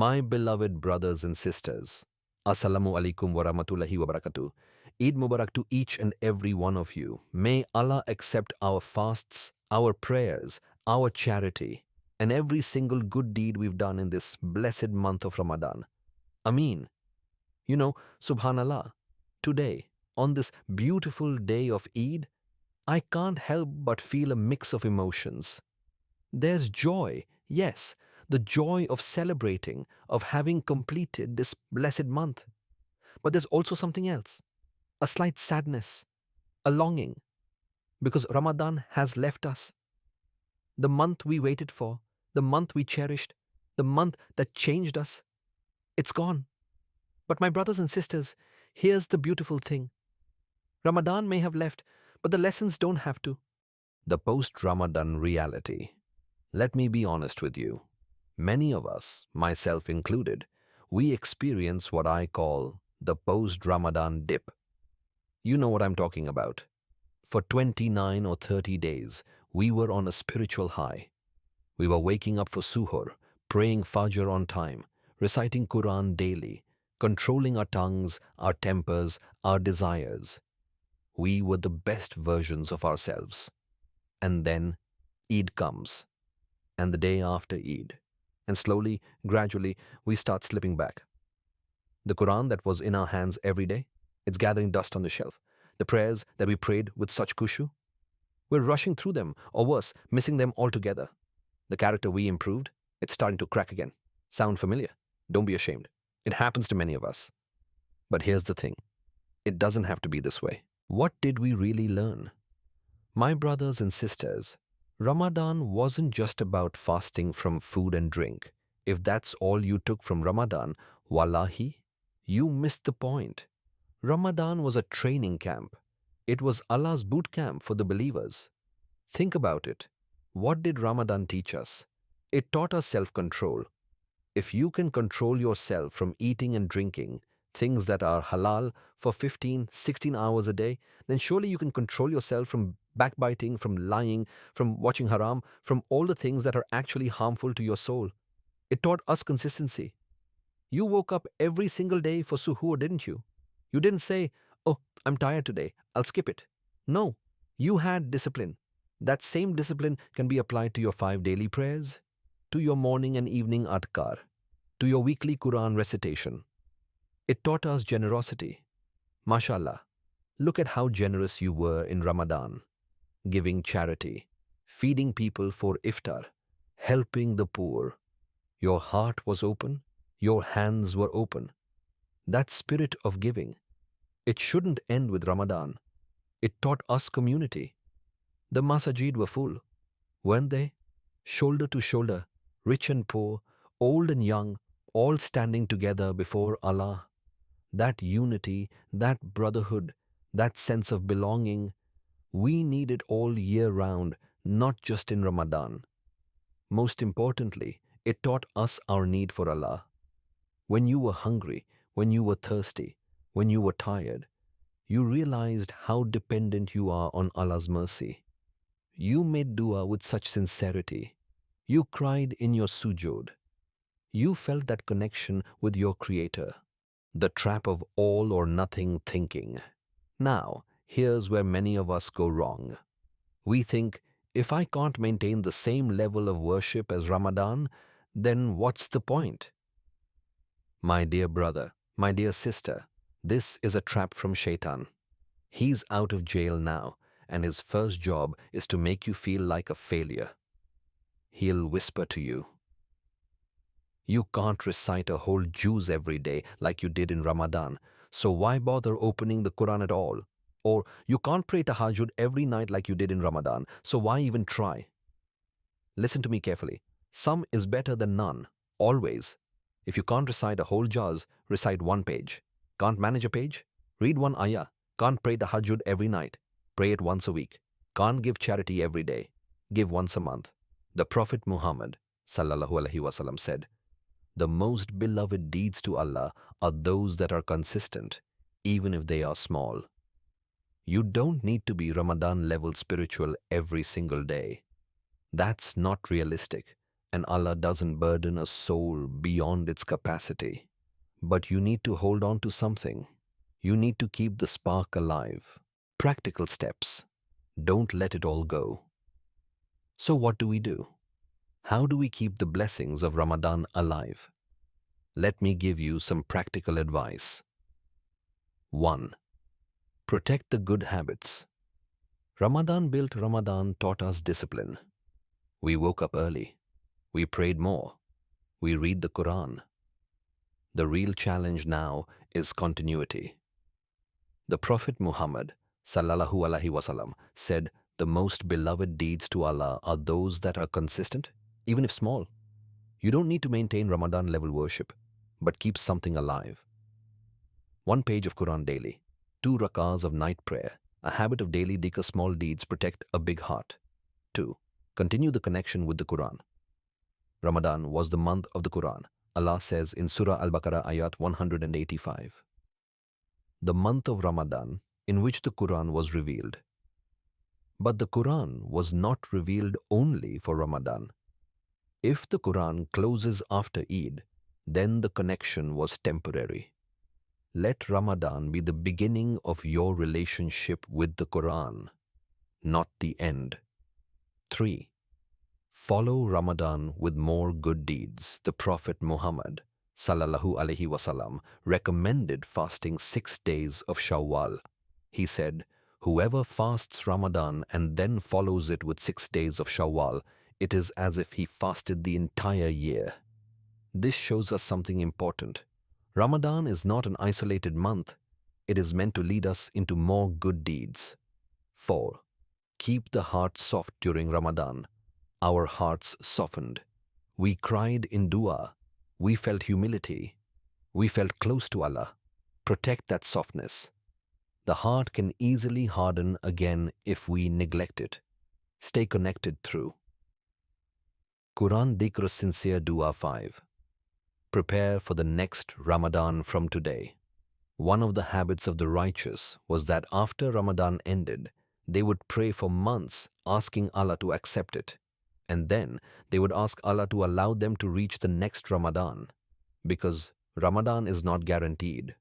My beloved brothers and sisters, As-salamu alaikum wa rahmatullahi wa barakatuh. Eid Mubarak to each and every one of you. May Allah accept our fasts, our prayers, our charity, and every single good deed we've done in this blessed month of Ramadan. Ameen. Subhanallah, today, on this beautiful day of Eid, I can't help but feel a mix of emotions. There's joy, yes, the joy of celebrating, of having completed this blessed month. But there's also something else, a slight sadness, a longing, because Ramadan has left us. The month we waited for, the month we cherished, the month that changed us, it's gone. But my brothers and sisters, here's the beautiful thing. Ramadan may have left, but the lessons don't have to. The post-Ramadan reality. Let me be honest with you. Many of us, myself included, we experience what I call the post-Ramadan dip. You know what I'm talking about. For 29 or 30 days, we were on a spiritual high. We were waking up for suhoor, praying Fajr on time, reciting Quran daily, controlling our tongues, our tempers, our desires. We were the best versions of ourselves. And then Eid comes, and the day after Eid. And slowly, gradually, we start slipping back. The Quran that was in our hands every day, it's gathering dust on the shelf. The prayers that we prayed with such khushu, we're rushing through them, or worse, missing them altogether. The character we improved, it's starting to crack again. Sound familiar? Don't be ashamed. It happens to many of us. But here's the thing. It doesn't have to be this way. What did we really learn? My brothers and sisters, Ramadan wasn't just about fasting from food and drink. If that's all you took from Ramadan, wallahi, you missed the point. Ramadan was a training camp. It was Allah's boot camp for the believers. Think about it. What did Ramadan teach us? It taught us self-control. If you can control yourself from eating and drinking, things that are halal for 15, 16 hours a day, then surely you can control yourself from backbiting, from lying, from watching haram, from all the things that are actually harmful to your soul. It taught us consistency. You woke up every single day for suhoor, didn't you? You didn't say, oh, I'm tired today, I'll skip it. No, you had discipline. That same discipline can be applied to your 5 daily prayers, to your morning and evening adkar, to your weekly Quran recitation. It taught us generosity. MashaAllah, look at how generous you were in Ramadan, giving charity, feeding people for iftar, helping the poor. Your heart was open, your hands were open. That spirit of giving, it shouldn't end with Ramadan. It taught us community. The masajid were full, weren't they? Shoulder to shoulder, rich and poor, old and young, all standing together before Allah. That unity, that brotherhood, that sense of belonging, we need it all year round, not just in Ramadan. Most importantly, it taught us our need for Allah. When you were hungry, when you were thirsty, when you were tired, you realized how dependent you are on Allah's mercy. You made dua with such sincerity. You cried in your sujood. You felt that connection with your Creator. The trap of all or nothing thinking. Now, here's where many of us go wrong. We think, if I can't maintain the same level of worship as Ramadan, then what's the point? My dear brother, my dear sister, this is a trap from Shaitan. He's out of jail now, and his first job is to make you feel like a failure. He'll whisper to you, you can't recite a whole juz every day like you did in Ramadan, so why bother opening the Quran at all? Or you can't pray tahajjud every night like you did in Ramadan, so why even try? Listen to me carefully. Some is better than none, always. If you can't recite a whole juz, recite 1 page. Can't manage a page? Read 1 ayah. Can't pray tahajjud every night. Pray it once a week. Can't give charity every day. Give once a month. The Prophet Muhammad sallallahu alaihi wasallam said, the most beloved deeds to Allah are those that are consistent, even if they are small. You don't need to be Ramadan level spiritual every single day. That's not realistic. and Allah doesn't burden a soul beyond its capacity. But you need to hold on to something. You need to keep the spark alive. Practical steps. Don't let it all go. So what do we do? How do we keep the blessings of Ramadan alive? Let me give you some practical advice. 1. Protect the good habits. Ramadan taught us discipline. We woke up early. We prayed more. We read the Quran. The real challenge now is continuity. The Prophet Muhammad sallallahu alaihi wasallam said, the most beloved deeds to Allah are those that are consistent, even if small. You don't need to maintain Ramadan level worship, but keep something alive. 1 page of Quran daily, 2 rakahs of night prayer, a habit of daily dhikr, small deeds protect a big heart. 2. Continue the connection with the Quran. Ramadan was the month of the Quran. Allah says in Surah Al-Baqarah ayat 185. The month of Ramadan in which the Quran was revealed. But the Quran was not revealed only for Ramadan. If the Quran closes after Eid, then the connection was temporary. Let Ramadan be the beginning of your relationship with the Quran, not the end. 3. Follow Ramadan with more good deeds. The Prophet Muhammad sallallahu alaihi wasallam recommended fasting 6 days of Shawwal. He said, whoever fasts Ramadan and then follows it with 6 days of Shawwal, it is as if he fasted the entire year. This shows us something important. Ramadan is not an isolated month. It is meant to lead us into more good deeds. 4. Keep the heart soft during Ramadan. Our hearts softened. We cried in dua. We felt humility. We felt close to Allah. Protect that softness. The heart can easily harden again if we neglect it. Stay connected through. Quran Dhikr Sincere Dua 5. Prepare for the next Ramadan from today. One of the habits of the righteous was that after Ramadan ended, they would pray for months asking Allah to accept it. And then they would ask Allah to allow them to reach the next Ramadan, because Ramadan is not guaranteed.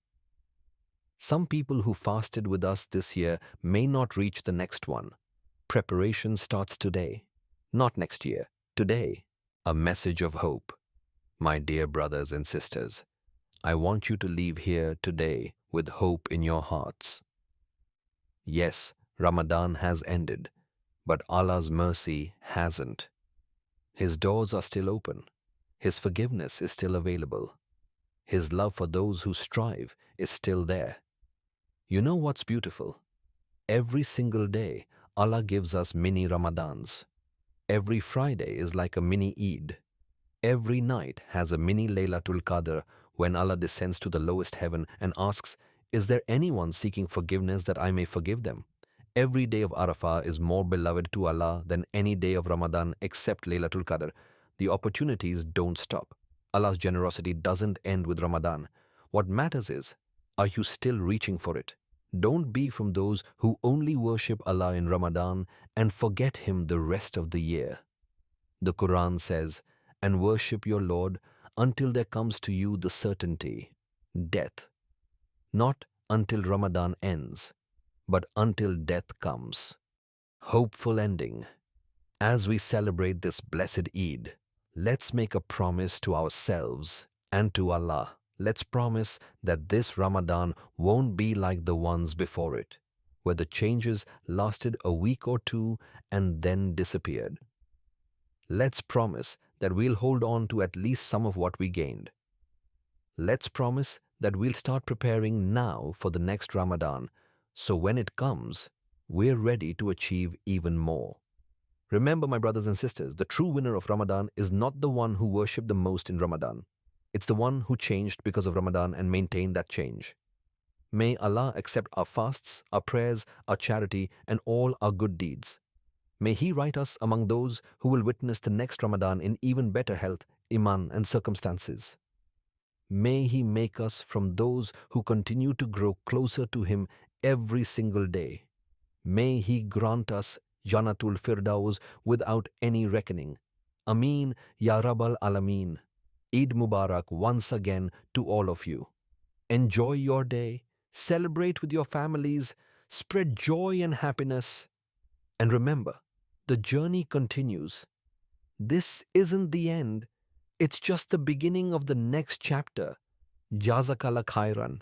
Some people who fasted with us this year may not reach the next one. Preparation starts today, not next year, today. A message of hope. My dear brothers and sisters, I want you to leave here today with hope in your hearts. Yes, Ramadan has ended, but Allah's mercy hasn't. His doors are still open. His forgiveness is still available. His love for those who strive is still there. You know what's beautiful? Every single day, Allah gives us mini Ramadans. Every Friday is like a mini Eid. Every night has a mini Laylatul Qadr when Allah descends to the lowest heaven and asks, is there anyone seeking forgiveness that I may forgive them? Every day of Arafah is more beloved to Allah than any day of Ramadan except Laylatul Qadr. The opportunities don't stop. Allah's generosity doesn't end with Ramadan. What matters is, are you still reaching for it? Don't be from those who only worship Allah in Ramadan and forget Him the rest of the year. The Quran says, and worship your Lord until there comes to you the certainty, death. Not until Ramadan ends, but until death comes. Hopeful ending. As we celebrate this blessed Eid, let's make a promise to ourselves and to Allah. Let's promise that this Ramadan won't be like the ones before it, where the changes lasted a week or two and then disappeared. Let's promise that we'll hold on to at least some of what we gained. Let's promise that we'll start preparing now for the next Ramadan, so when it comes, we're ready to achieve even more. Remember, my brothers and sisters, the true winner of Ramadan is not the one who worshipped the most in Ramadan. It's the one who changed because of Ramadan and maintained that change. May Allah accept our fasts, our prayers, our charity, and all our good deeds. May He write us among those who will witness the next Ramadan in even better health, iman, and circumstances. May He make us from those who continue to grow closer to Him every single day. May He grant us Jannatul Firdaus without any reckoning. Ameen, Ya Rabbal Alameen. Eid Mubarak once again to all of you. Enjoy your day, celebrate with your families, spread joy and happiness. And remember, the journey continues. This isn't the end, it's just the beginning of the next chapter. Jazakallah khairan.